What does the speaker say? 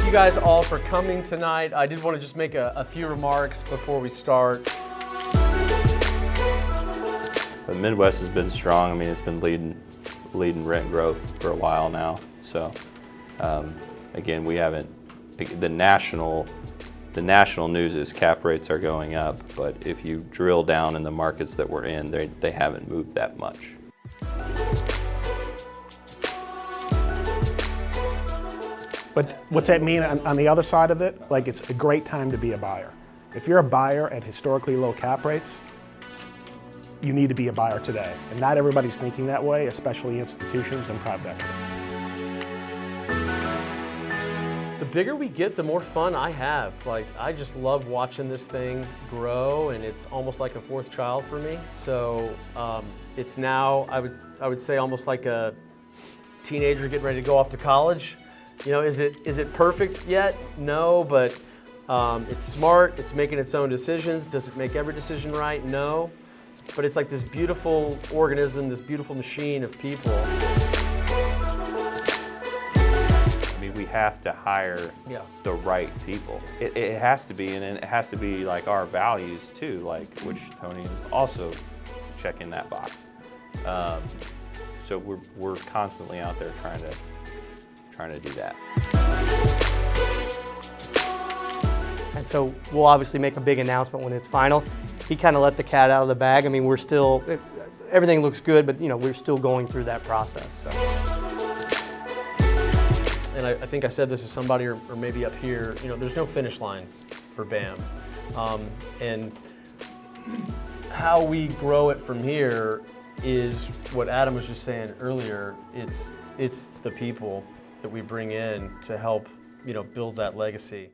you guys all for coming tonight. I did want to just make a few remarks before we start. The Midwest has been strong. I mean, it's been leading rent growth for a while now. So, again, we haven't. The national news is cap rates are going up, but if you drill down in the markets that we're in, they haven't moved that much. But what's that mean on the other side of it? Like, it's a great time to be a buyer. If you're a buyer at historically low cap rates, you need to be a buyer today. And not everybody's thinking that way, especially institutions and private equity. The bigger we get, the more fun I have. Like, I just love watching this thing grow, and it's almost like a fourth child for me. So it's now, I would say, almost like a teenager getting ready to go off to college. You know, is it perfect yet? No, but it's smart. It's making its own decisions. Does it make every decision right? No. But it's like this beautiful organism, this beautiful machine of people. I mean, we have to hire the right people. It has to be, and it has to be like our values too, like which Tony is also checking that box. So we're constantly out there trying to do that. And so we'll obviously make a big announcement when it's final. He kind of let the cat out of the bag. I mean, we're still, everything looks good, but we're still going through that process. So. And I think I said this to somebody or maybe up here, there's no finish line for BAM. And how we grow it from here is what Adam was just saying earlier. It's the people that we bring in to help, build that legacy.